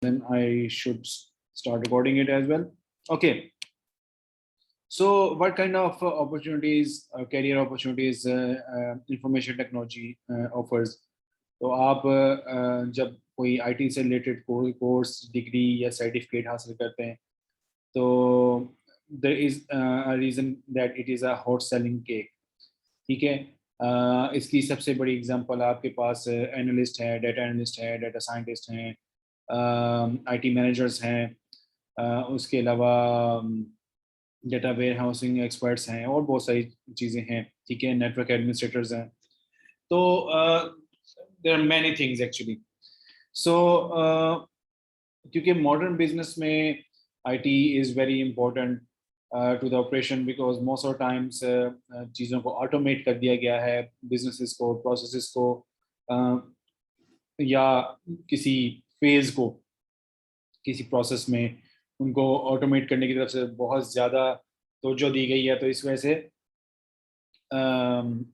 then I should start recording it as well. Okay. So what kind of opportunities, career opportunities information technology offers? तो आप जब कोई IT से related course, degree या certificate हासिल करते हैं, तो there is a reason that it is a hot selling cake. ठीक है. इसकी सबसे बड़ी एग्जांपल आपके पास एनालिस्ट है, डाटा एनालिस्ट है, डाटा साइंटिस्ट हैं, IT मैनेजर्स हैं, उसके अलावा डेटा वेयर हाउसिंग एक्सपर्ट्स हैं और बहुत सारी चीज़ें हैं. ठीक है. नेटवर्क एडमिनिस्ट्रेटर्स हैं. तो there are many things actually. So क्योंकि मॉडर्न बिजनेस में IT is very important to the operation because most of times चीज़ों को ऑटोमेट कर दिया गया है, बिजनेसेस को, प्रोसेसेस को, या किसी फेज़ को, किसी प्रोसेस में उनको ऑटोमेट करने की तरफ से बहुत ज़्यादा तवज्जो दी गई है. तो इस वजह से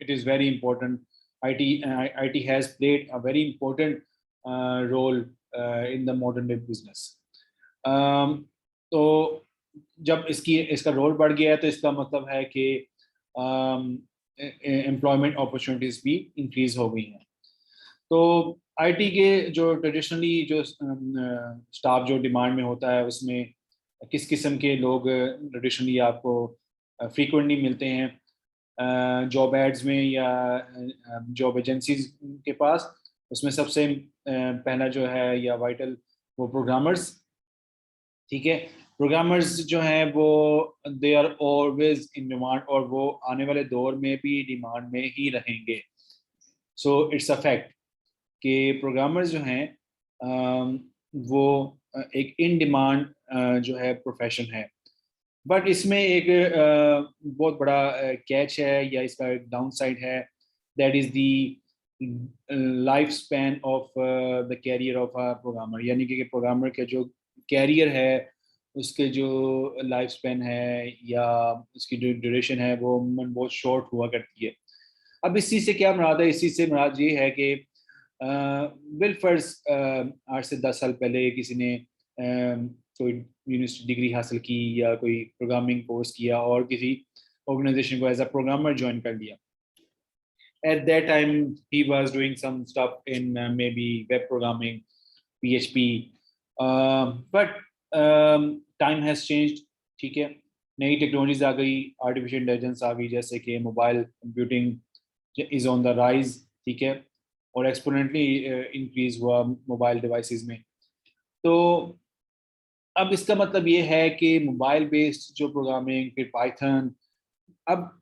it is very important. IT has played a very important role in the modern day business. तो जब इसका रोल बढ़ गया है तो इसका मतलब है कि एम्प्लॉयमेंट अपॉर्चुनिटीज़ भी इंक्रीज़ हो गई हैं. तो IT के जो ट्रेडिशनली जो स्टाफ जो डिमांड में होता है, उसमें किस किस्म के लोग ट्रेडिशनली आपको फ्रीक्वेंटली मिलते हैं जॉब एड्स में या जॉब एजेंसीज के पास. उसमें सबसे पहला जो है या वाइटल वो प्रोग्रामर्स. ठीक है. प्रोग्रामर्स जो हैं वो they are always in demand और वो आने वाले दौर में भी डिमांड में ही रहेंगे. सो इट्स अ फैक्ट कि प्रोग्रामर्स जो हैं वो एक इन डिमांड जो है प्रोफेशन है. बट इसमें एक बहुत बड़ा कैच है या इसका एक डाउन साइड है. That is the life span of the carrier of a programmer. यानी कि प्रोग्रामर का जो कैरियर है उसके जो लाइफ स्पैन है या उसकी जो ड्यूरेशन है वो बहुत शॉर्ट हुआ करती है. अब इस चीज़ से क्या मुराद है? इस चीज़ से मुराद ये है कि बिलफर्ज 8 से 10 साल पहले किसी ने कोई यूनिवर्सिटी डिग्री हासिल की या कोई प्रोग्रामिंग कोर्स किया और किसी ऑर्गेनाइजेशन को एज अ प्रोग्रामर ज्वाइन कर लिया. At that time he was doing some stuff in maybe web programming, PHP, but time has changed. ठीक है. नई टेक्नोलॉजीज आ गई, आर्टिफिशियल इंटेलिजेंस आ गई, जैसे कि mobile computing is on the rise. ठीक है. और एक्सपोनेंटली इंक्रीज हुआ मोबाइल डिवाइसेस में. तो अब इसका मतलब ये है कि मोबाइल बेस्ड जो प्रोग्रामिंग, फिर पाइथन, अब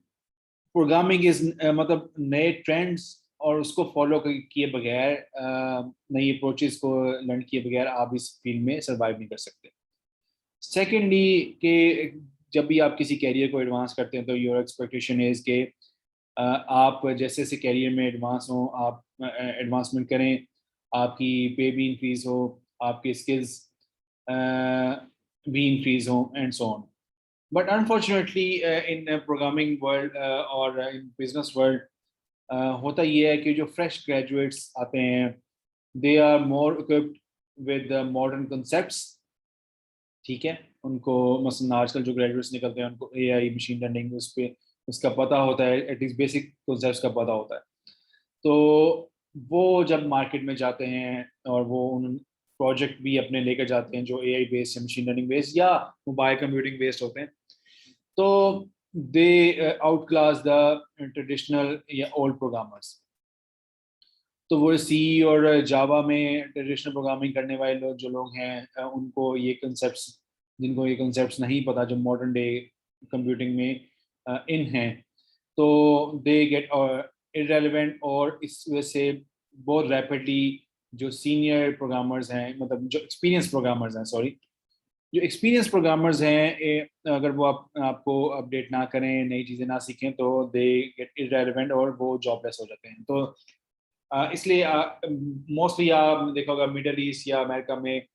प्रोग्रामिंग इज मतलब नए ट्रेंड्स और उसको फॉलो किए बगैर, नई अप्रोचेस को लर्न किए बगैर आप इस फील्ड में सर्वाइव नहीं कर सकते. सेकेंडली कि जब भी आप किसी कैरियर को एडवांस करते हैं तो योर एक्सपेक्टेशन इज़ के आप जैसे जैसे कैरियर में एडवांस हो, आप एडवांसमेंट करें, आपकी पे भी इंक्रीज़ हो, आपके स्किल्स भी इंक्रीज हो and so on. But unfortunately in programming world और इन बिजनेस वर्ल्ड होता ये है कि जो फ्रेश ग्रेजुएट्स आते हैं they are more equipped with modern concepts. ठीक है. उनको मसलन आजकल जो ग्रेजुएट्स निकलते हैं उनको AI, मशीन लर्निंग, उस पर उसका पता होता है, एटलीस्ट बेसिक कॉन्सेप्ट्स का पता होता है. तो वो जब मार्केट में जाते हैं और वो उन प्रोजेक्ट भी अपने लेकर जाते हैं जो AI बेस्ड या मशीन लर्निंग बेस्ड या मोबाइल कंप्यूटिंग बेस्ड होते हैं, तो दे आउट क्लास द ट्रेडिशनल या ओल्ड प्रोग्रामर्स. तो वो सी और जावा में ट्रेडिशनल प्रोग्रामिंग करने वाले लोग जो लोग हैं उनको ये कंसेप्ट्स, जिनको ये कंसेप्ट्स नहीं पता जो मॉडर्न डे कंप्यूटिंग में इन हैं, तो दे गेट इररेलेवेंट. और इस वजह से बहुत रैपिडली जो सीनियर प्रोग्रामर्स हैं, मतलब जो एक्सपीरियंस प्रोग्रामर्स हैं, सॉरी, जो एक्सपीरियंस प्रोग्रामर्स हैं, अगर वो आपको अपडेट ना करें, नई चीज़ें ना सीखें, तो दे गेट इररेलेवेंट और वो जॉबलेस हो जाते हैं. तो इसलिए मोस्टली आप देखा होगा मिडल ईस्ट या अमेरिका में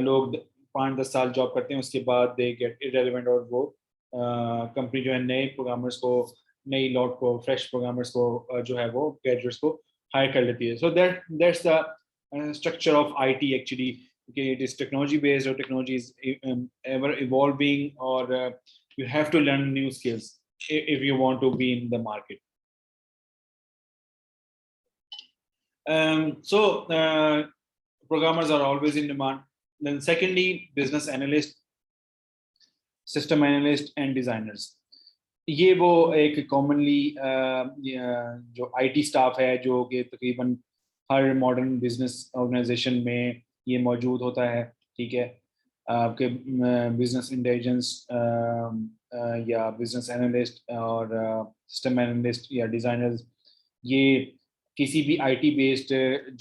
लोग 5-10 साल जॉब करते हैं, उसके बाद दे गेट इररेलेवेंट और वो कंपनी जो है नए प्रोग्रामर्स को, नई लॉट को, फ्रेश प्रोग्रामर्स को जो है वो ग्रेजुएट्स को हायर कर लेती है. So that's the structure of IT actually. क्योंकि it is technology based or technology is ever evolving, or you have to learn new skills if you want to be in the market. So programmers are always in demand. Then secondly, business analyst, system analyst and designers. ये वो एक commonly जो IT staff है जो कि तकरीबन हर modern business organisation में ये मौजूद होता है, ठीक है। आपके बिजनेस इंटेलिजेंस या बिजनेस एनालिस्ट और सिस्टम एनालिस्ट या डिज़ाइनर्स, ये किसी भी आईटी बेस्ड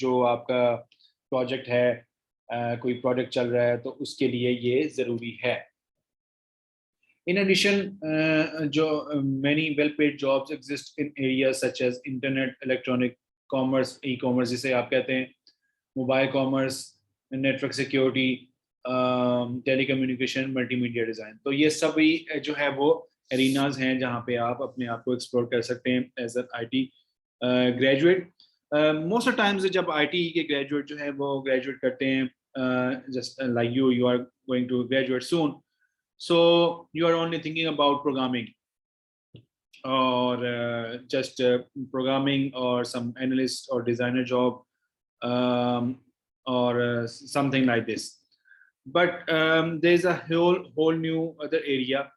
जो आपका प्रोजेक्ट है, कोई प्रोजेक्ट चल रहा है तो उसके लिए ये ज़रूरी है। In addition, many well-paid jobs exist in areas such as internet, electronic commerce, e-commerce, जिसे आप कहते हैं, mobile commerce, network security, telecommunication, multimedia design. तो ये सभी जो है वो arenas हैं जहाँ पे आप अपने आप को explore कर सकते हैं as an IT graduate. Most of the times जब IT के graduate जो है वो graduate करते हैं, just like you are going to graduate soon. So you are only thinking about programming or just programming or some analyst or designer job or something like this. But there's a whole new other area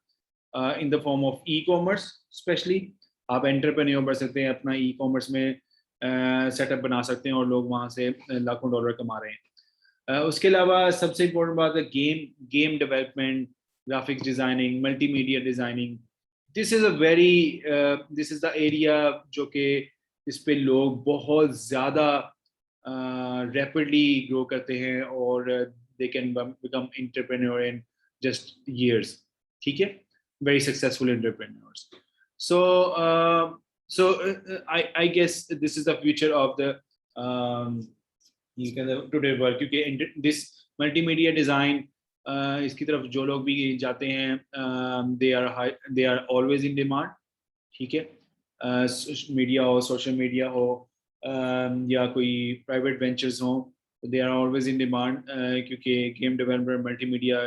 in the form of e-commerce, especially आप entrepreneur बन सकते हैं, अपना e-commerce में setup बना सकते हैं और लोग वहाँ से लाखों डॉलर कमा रहे हैं। उसके अलावा सबसे इम्पोर्टेंट बात है game development, graphics designing, multimedia designing. This is the area जो कि इस पे लोग बहुत ज़्यादा rapidly grow करते हैं और they can become entrepreneur in just years, ठीक है, very successful entrepreneurs. So I guess this is the future of the today world, क्योंकि this multimedia design इसकी तरफ जो लोग भी जाते हैं they are always in demand, ठीक है। मीडिया हो, सोशल मीडिया हो या कोई प्राइवेट वेंचर्स हो, they are always in demand क्योंकि game developer, multimedia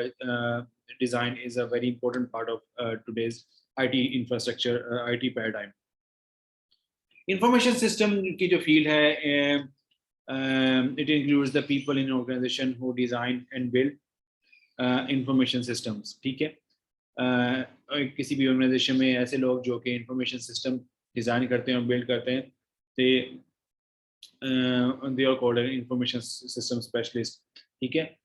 design is a very important part of today's IT infrastructure, IT paradigm. Information system की जो फील्ड है, it includes the people in organization who design and build information systems, ठीक है। किसी भी organisation में ऐसे लोग जो कि इंफॉर्मेशन सिस्टम डिज़ाइन करते हैं और बिल्ड करते हैं, they are called an information system specialist, ठीक है।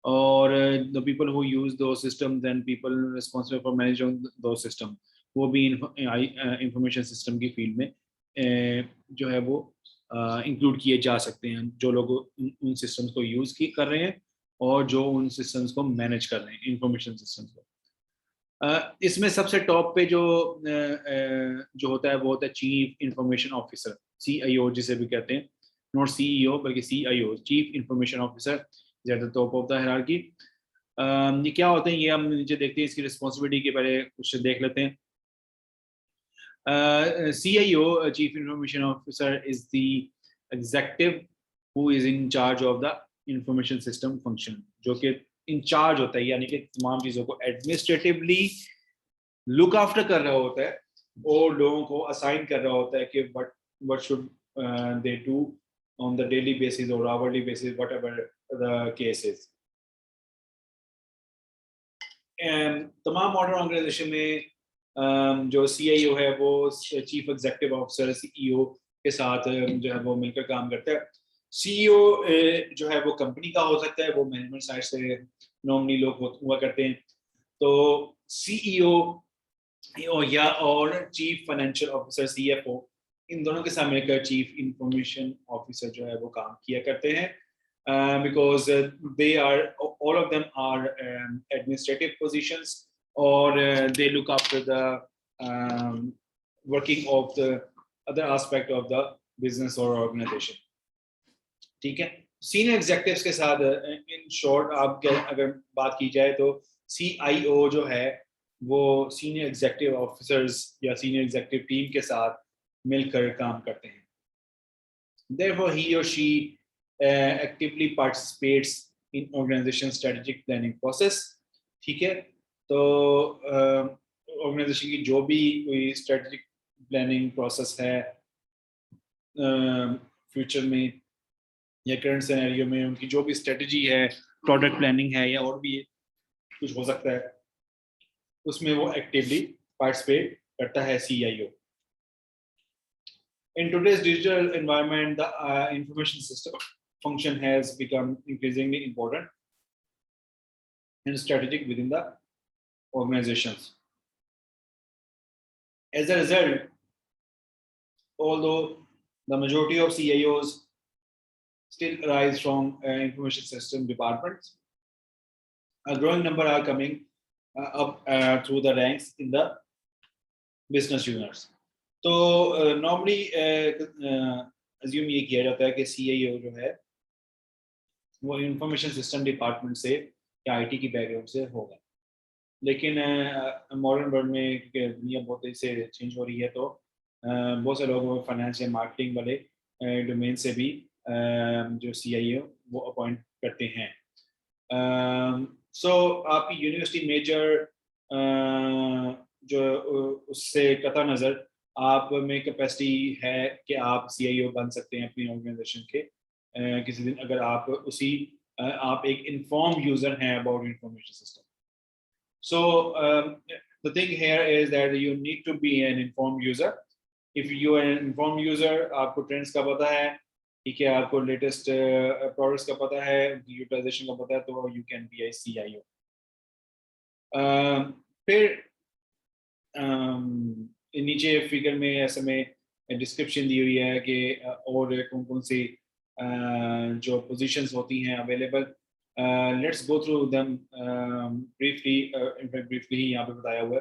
और the people who use those systems and people responsible for managing those systems, वो भी इंफॉर्मेशन सिस्टम की फील्ड में जो है वो इंक्लूड किए जा सकते हैं, जो लोग उन सिस्टम्स को यूज़ कर रहे हैं और जो उन सिस्टम्स को मैनेज कर रहे हैं, इंफॉर्मेशन सिस्टम्स को। इसमें सबसे टॉप पे जो होता है वो होता है चीफ इंफॉर्मेशन ऑफिसर, CIO जिसे भी कहते हैं, नॉट CEO बल्कि CIO, चीफ इंफॉर्मेशन ऑफिसर, ज़्यादा टॉप ऑफ द हायरार्की। ये क्या होते हैं, ये हम नीचे देखते हैं, इसकी रिस्पॉन्सिबिलिटी के पहले कुछ देख लेते हैं। CIO, chief information officer, is the executive who is in charge of the information system function, जो कि इंचार्ज होता है, यानी कि तमाम चीज़ों को एडमिनिस्ट्रेटिवली लुक आफ्टर कर रहा होता है और लोगों को असाइन कर रहा होता है कि what should they do on the daily basis और hourly basis, whatever the case is. तमाम मॉडर्न ऑर्गेनाइजेशन में जो CIO है वो चीफ एग्जीक्यूटिव ऑफिसर CEO के साथ जो है वो मिलकर काम करता है। CEO जो है वो कंपनी का हो सकता है, वो मैनेजमेंट साइड से नॉर्मली लोग हुआ करते हैं। तो CEO और चीफ फाइनेंशियल ऑफिसर CFO, इन दोनों के साथ मिलकर चीफ इंफॉर्मेशन ऑफिसर जो है वो काम किया करते हैं, because they are all of them are administrative positions और they look after the working of the other aspect of the business और ऑर्गेनाइजेशन, ठीक है। सीनियर एग्जीक्यूटिव्स के साथ इन शॉर्ट आप अगर बात की जाए तो CIO जो है वो सीनियर एग्जीक्यूटिव ऑफिसर्स या सीनियर एग्जीक्यूटिव टीम के साथ मिलकर काम करते हैं। Therefore, he or she actively participates in organization strategic planning process. ठीक है, तो ऑर्गेनाइजेशन की जो भी कोई स्ट्रेटजिक प्लानिंग प्रोसेस है फ्यूचर में या करंट सिनेरियो में, उनकी जो भी स्ट्रेटजी है, प्रोडक्ट प्लानिंग है या और भी कुछ हो सकता है, उसमें वो एक्टिवली पार्टिसिपेट करता है CIO. In today's digital environment, the information system function has become increasingly important and strategic within the organizations. As a result, although the majority of CIOs still arise from information system departments, a growing number are coming up through the ranks in the business units. तो normally assume ये किया जाता है कि CIO जो है वो information system department से या IT की बैकग्राउंड से होगा, लेकिन मॉडर्न वर्ल्ड में क्योंकि दुनिया बहुत तेजी से चेंज हो रही है, तो बहुत से लोग फाइनेंस या मार्केटिंग वाले डोमेन से भी जो CIO वो अपॉइंट करते हैं. सो आपकी यूनिवर्सिटी मेजर जो उससे कतई नज़र आप में कैपेसिटी है कि आप CIO बन सकते हैं अपनी ऑर्गेनाइजेशन के किसी दिन, अगर आप आप एक इन्फॉर्म यूजर हैं about information system. So the thing here is that you need to be an informed user. If you are an informed user, आपको ट्रेंड्स का पता है, ठीक है, आपको लेटेस्ट प्रोडक्ट्स का पता है, यूटिलाइजेशन का पता है, तो you can be a CIO. फिर नीचे फिगर में ऐसे में डिस्क्रिप्शन दी हुई है कि और कौन कौन सी जो पोजीशंस होती हैं available. Let's go through them briefly. In fact briefly ही यहाँ पे बताया हुआ है.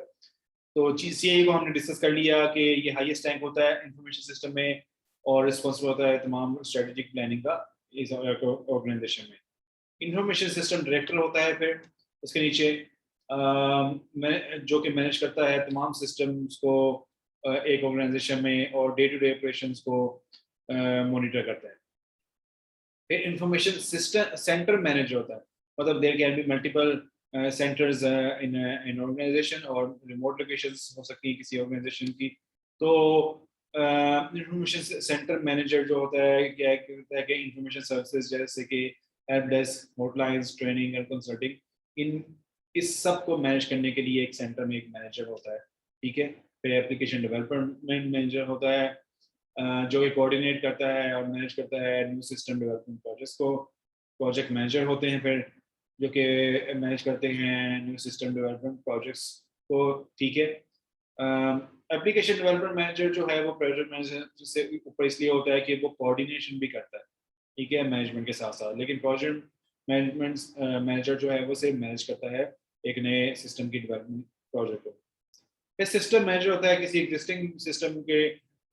तो CIO को हमने डिस्कस कर लिया कि ये हाईएस्ट रैंक होता है इंफॉर्मेशन सिस्टम में और रिस्पॉन्सिबल होता है तमाम स्ट्रेटेजिक प्लानिंग का इस ऑर्गेनाइजेशन में. इंफॉर्मेशन सिस्टम डायरेक्टर होता है, फिर उसके नीचे जो कि मैनेज करता है तमाम सिस्टम्स को एक ऑर्गेनाइजेशन में और डे टू डे ऑपरेशंस को मॉनिटर करता है. फिर इंफॉर्मेशन सिस्टम सेंटर मैनेजर होता है, मतलब there can be multiple centres in organisation और रिमोट लोकेशंस हो सकती है किसी ऑर्गेनाइजेशन की. तो इंफॉर्मेशन सेंटर मैनेजर जो होता है क्या करता है कि इंफॉर्मेशन सर्विसेज जैसे कि help desk, hotlines, training and consulting, इस सब को मैनेज करने के लिए एक सेंटर में एक मैनेजर होता है. ठीक है. फिर एप्लीकेशन डेवलपमेंट मैनेजर होता है जो कि कोऑर्डिनेट करता है और मैनेज करता है न्यू सिस्टम डेवलपमेंट प्रोजेक्ट्स को. प्रोजेक्ट मैनेजर होते हैं फिर जो कि मैनेज करते हैं न्यू सिस्टम डेवलपमेंट प्रोजेक्ट्स को. ठीक है. एप्लीकेशन डेवलपमेंट मैनेजर जो है वो प्रोजेक्ट मैनेजर से ऊपर इसलिए होता है कि वो कोऑर्डिनेशन भी करता है, ठीक है, मैनेजमेंट के साथ साथ. लेकिन प्रोजेक्ट मैनेजमेंट मैनेजर जो है वो सिर्फ मैनेज करता है एक नए सिस्टम की डेवलपमेंट प्रोजेक्ट को. फिर सिस्टम मैनेजर होता है किसी एग्जिस्टिंग सिस्टम के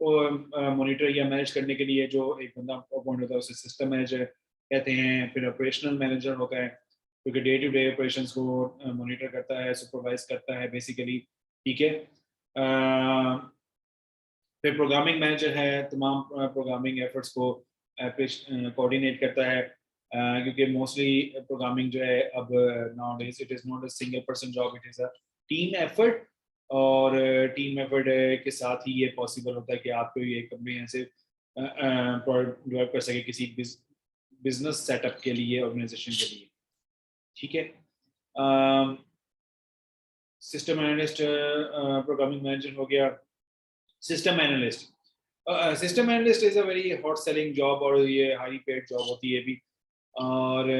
मॉनिटर या मैनेज करने के लिए जो एक बंदा अपॉइंट होता है उसे सिस्टम मैनेजर कहते हैं. फिर ऑपरेशनल मैनेजर होता है क्योंकि डे टू डे ऑपरेशंस को मॉनिटर करता है, सुपरवाइज करता है बेसिकली. ठीक है. फिर प्रोग्रामिंग मैनेजर है, तमाम प्रोग्रामिंग एफर्ट्स को कोऑर्डिनेट करता है क्योंकि मोस्टली प्रोग्रामिंग जो है अब nowadays it is not a single person job, it is a team effort. और टीम एफर्ट के साथ ही ये पॉसिबल होता है कि आप कोई एक कम्प्रिहेंसिव प्रोडक्ट डेवलप कर सके किसी बिजनेस सेटअप के लिए, ऑर्गेनाइजेशन के लिए. ठीक है. सिस्टम एनालिस्ट, प्रोग्रामिंग मैनेजर हो गया. System analyst, system analyst is a very hot selling job और ये हाई पेड जॉब होती है भी. और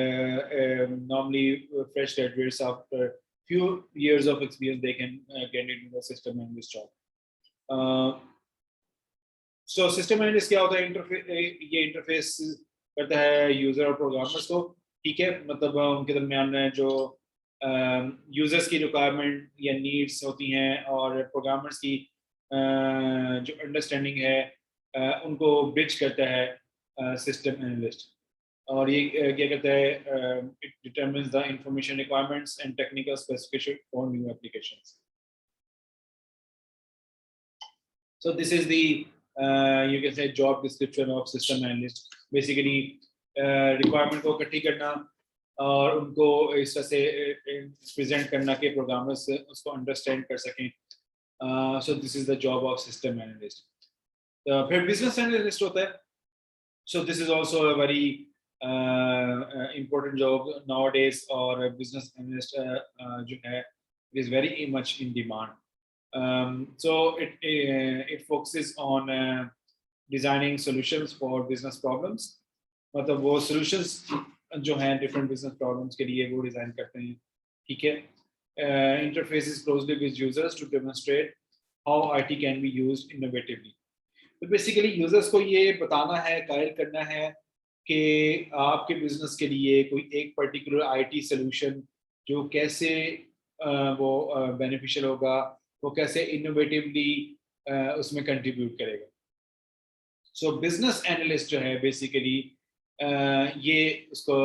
normally fresh graduates after few years of experience they can get into the system analyst job. So system analyst क्या होता है? ये इंटरफेस करता है यूजर और प्रोग्रामर्स को. ठीक है. मतलब उनके दरमियान जो यूजर्स की रिक्वायरमेंट या नीड्स होती हैं और प्रोग्रामर्स की जो अंडरस्टैंडिंग है उनको ब्रिज करता है सिस्टम एनालिस्ट. और ये क्या कहता है? It determines the information requirements and technical specification for new applications. So this is the you can say job description of system analyst. Basically requirement को इकट्ठी करना, और उनको इस तरह से प्रेजेंट करना कि प्रोग्रामर्स उसको अंडरस्टैंड कर सकें. So this is the job of system analyst. फिर बिजनेस एनालिस्ट होता है. So this is also a very important job nowadays, or a business analyst जो है, it is very much in demand. So it focuses on designing solutions for business problems. मतलब वो solutions जो हैं different business problems के लिए वो design करते हैं. ठीक है. Interfaces closely with users to demonstrate how IT can be used innovatively. तो बेसिकली यूजर्स को ये बताना है, गाइड करना है कि आपके बिजनेस के लिए कोई एक पर्टिकुलर आईटी सॉल्यूशन जो कैसे वो बेनिफिशियल होगा, वो कैसे इनोवेटिवली उसमें कंट्रीब्यूट करेगा. सो बिजनेस एनालिस्ट जो है बेसिकली ये उसको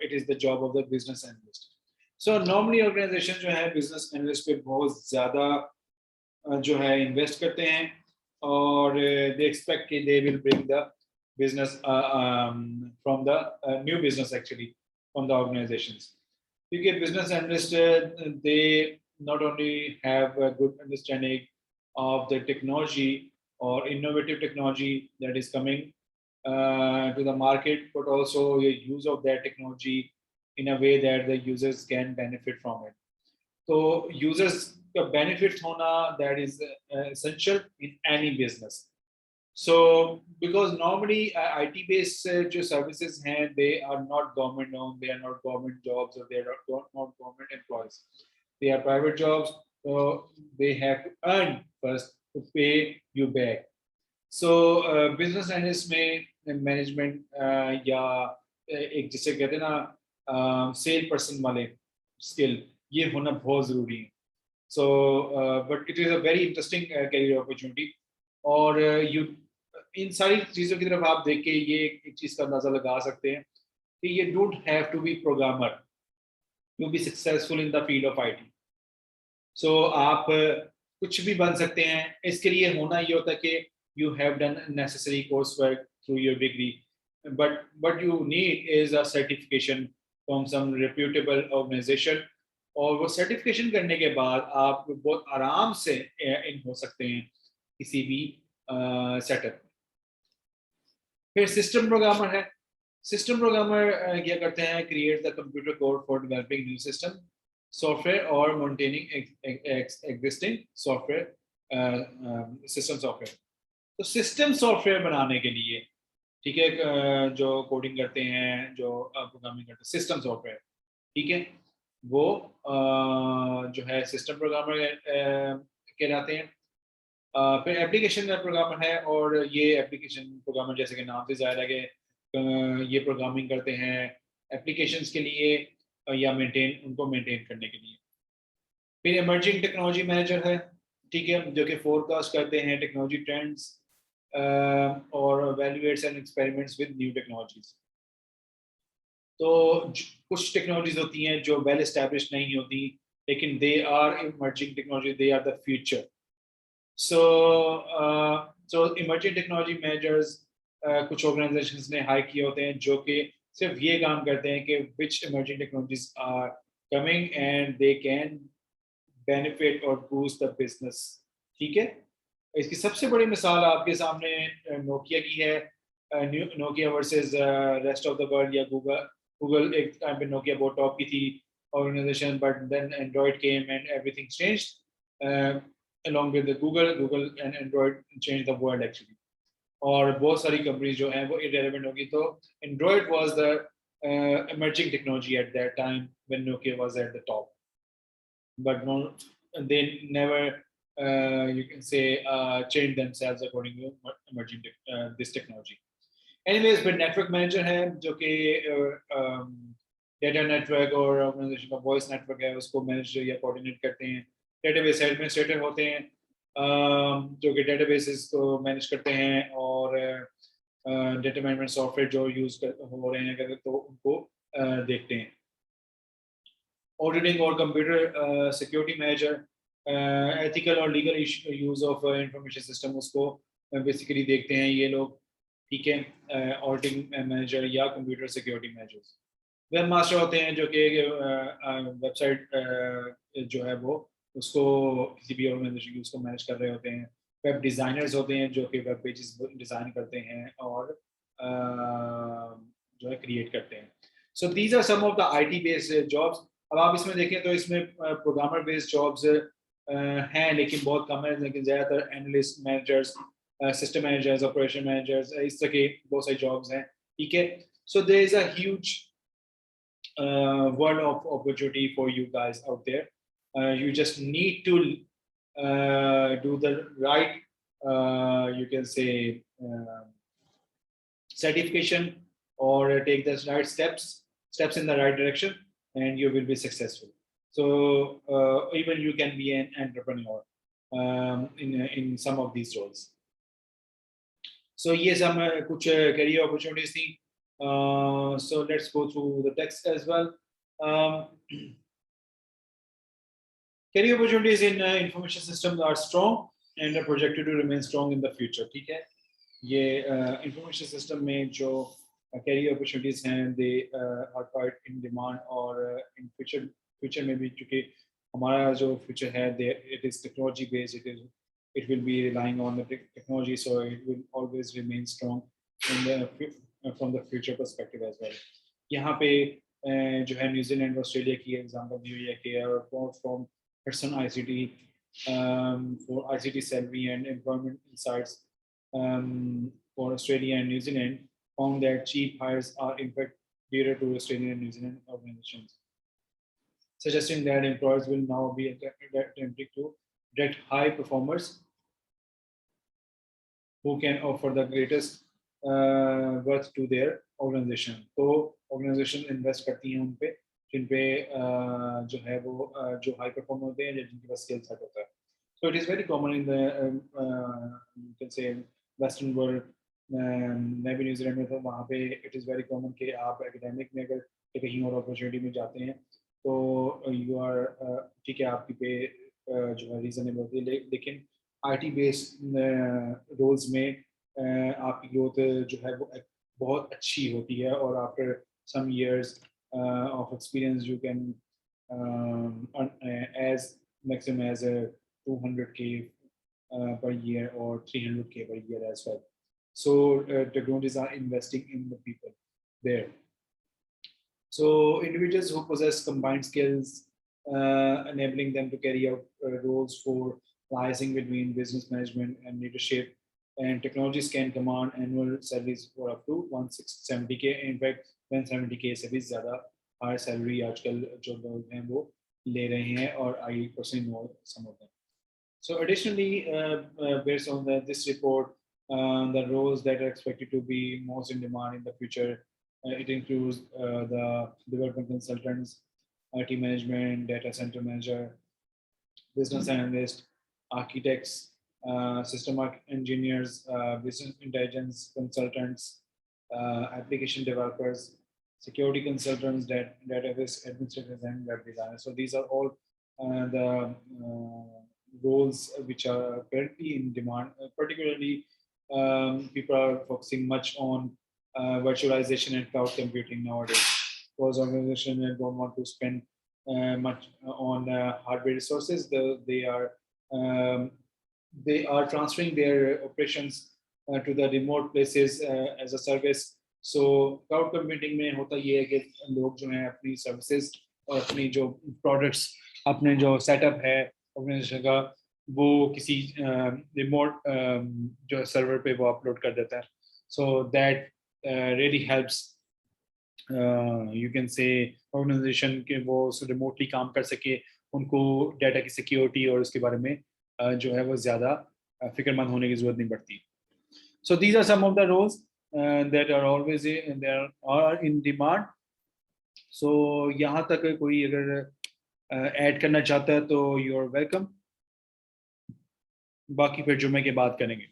it is the job of the business analyst. So normally organisation जो है बिजनेस एनालिस्ट पे बहुत ज़्यादा जो है इन्वेस्ट करते हैं, और they expect कि they will bring the business from the new business actually from the organizations. क्योंकि business analysts they not only have a good understanding of the technology or innovative technology that is coming to the market, but also the use of that technology in a way that the users can benefit from it. तो users का benefit होना that is essential in any business. So because normally IT based जो services हैं, they are not government owned, they are not government jobs, or they are not government employees. They are private jobs, so they have to earn first to pay you back. So business analyst में management या एक जिसे कहते हैं ना cell person वाले skill, ये होना बहुत ज़रूरी है. So but it is a very interesting career opportunity. और you इन सारी चीज़ों की तरफ आप देख के ये एक चीज़ का अंदाज़ा लगा सकते हैं कि ये don't have to be programmer to be successful in the field of IT. So आप कुछ भी बन सकते हैं. इसके लिए होना ये होता है कि you have done necessary coursework through your degree, but what you need is a certification from some reputable organization. और वो सर्टिफिकेशन करने के बाद आप बहुत आराम से इन हो सकते हैं किसी भी सेटअप. फिर सिस्टम प्रोग्रामर है. सिस्टम प्रोग्रामर क्या करते हैं, create the computer code for developing new system software और maintaining existing software system software. तो सिस्टम सॉफ्टवेयर बनाने के लिए, ठीक है, जो कोडिंग करते हैं, जो प्रोग्रामिंग करते हैं सिस्टम सॉफ्टवेयर, ठीक है, वो जो है सिस्टम प्रोग्रामर कहलाते हैं. फिर एप्लीकेशन प्रोग्रामर है, और ये एप्लीकेशन प्रोग्रामर जैसे कि नाम से ज़ाहिर है कि ये प्रोग्रामिंग करते हैं एप्लीकेशंस के लिए या उनको मेंटेन करने के लिए. फिर इमर्जिंग टेक्नोलॉजी मैनेजर है, ठीक है, जो कि फोरकास्ट करते हैं टेक्नोलॉजी ट्रेंड्स और evaluates and experiments with new technologies. तो कुछ टेक्नोलॉजीज होती हैं जो वेल एस्टैब्लिश नहीं होती, लेकिन they are emerging technology, they are the future. So emerging technology managers कुछ ऑर्गेनाइजेशंस ने हायर किए होते हैं जो कि सिर्फ ये काम करते हैं कि which emerging technologies are coming and they can benefit और बूस्ट द बिजनेस. ठीक है. इसकी सबसे बड़ी मिसाल आपके सामने नोकिया की है. Nokia versus rest of the world या गूगल एक टाइम पे नोकिया बहुत टॉप की थी organisation, but then Android came and everything changed along with the Google and Android changed the world actually. और बहुत सारी कंपनीज जो हैं वो irrelevant होगी. तो Android was the emerging technology at that time when Nokia was at the top, but no, they never you can say changed themselves according to emerging this technology. Anyways, but network manager है जो कि data network और organization का voice network है उसको manage या coordinate करते हैं. डेटाबेस एडमिनिस्ट्रेटर होते हैं जो कि डेटाबेसेस को मैनेज करते हैं, और डेटा मैनेजमेंट सॉफ्टवेयर जो यूज़ हो रहे हैं अगर तो उनको देखते हैं. ऑडिटिंग और कंप्यूटर सिक्योरिटी मैनेजर, एथिकल और legal use of information system उसको बेसिकली देखते हैं ये लोग. ठीक है. ऑडिटिंग मैनेजर या computer security managers. Web master होते हैं जो कि वेबसाइट जो है वो उसको किसी भी ऑर्गेनाइजेशन की उसको मैनेज कर रहे होते हैं। वेब डिज़ाइनर्स होते हैं जो कि वेब पेजेस डिज़ाइन करते हैं और जो है क्रिएट करते हैं। So these are some of the IT based jobs. अब आप इसमें देखें तो इसमें प्रोग्रामर बेस्ड जॉब्स हैं लेकिन बहुत कम है, लेकिन ज़्यादातर analyst, managers, system managers, operation managers, इस तरह के बहुत सारी जॉब्स हैं। ठीक है, so there is a huge world of opportunity for you guys out there. You just need to do the right, you can say, certification or take the right steps in the right direction, and you will be successful. So even you can be an entrepreneur in some of these roles. So yes, I'm कुछ career opportunities थी. So let's go through the text as well. Career opportunities in information systems are strong and are projected to remain strong in the future. ठीक है, ये information system में जो career opportunities हैं, they are quite in demand और in future में भी, क्योंकि हमारा जो future है, it is technology based, it will be relying on the technology, so it will always remain strong in the from the future perspective as well. यहाँ पे जो है न्यूजीलैंड ऑस्ट्रेलिया की एग्जांपल दी हुई है कि from Hudson ICT for ICT salary and employment insights for Australia and New Zealand found that cheap hires are in fact dearer to Australian and New Zealand organizations, suggesting that employers will now be attempting to attract high performers who can offer the greatest worth to their organization. तो organization invest करती हैं उन पे जिन पे जो है वो जो हाई परफॉर्मर होते हैं या जिनके पास स्किल सेट होता है. So it is very common in the you can say Western world. मैं भी न्यूजीलैंड में था, वहाँ पे it is very common कि आप एकेडमिक में अगर कहीं और अपॉर्चुनिटी में जाते हैं तो you are ठीक है, आपकी पे जो है रीजनेबल होती है, लेकिन IT बेस्ड रोल्स में आपकी ग्रोथ जो है वो बहुत अच्छी होती है और after some years of experience you can earn as maximum as a 200k per year or 300k per year as well. So technologies are investing in the people there. So individuals who possess combined skills enabling them to carry out roles for liaising between business management and leadership and technologies can command annual salaries for up to 170k. In fact 170k से भी ज़्यादा higher salary आजकल जो लोग हैं वो ले रहे हैं और I personally know some of them. So additionally, based on this report, the roles that are expected to be most in demand in the future, it includes the development consultants, IT management, data center manager, business analyst, architects, system engineers, business intelligence consultants, application developers, security consultants, database administrators, and web designers. So these are all the roles which are currently in demand. Particularly, people are focusing much on virtualization and cloud computing nowadays, because organizations don't want to spend much on hardware resources. They are transferring their operations to the remote places as a service. So cloud computing में होता ये है कि लोग जो हैं अपनी services और अपनी जो products, अपने जो setup है organization का, वो किसी remote जो server पे वो upload कर देता है. So that really helps you can say organization के वो remotely काम कर सके, उनको data की security और उसके बारे में जो है वो ज़्यादा फिक्रमंद होने की ज़रूरत नहीं पड़ती. So these are some of the roles that are always in demand. So यहाँ तक कोई अगर ऐड करना चाहता है तो you are welcome. बाकी फिर जुम्मे के बाद करेंगे.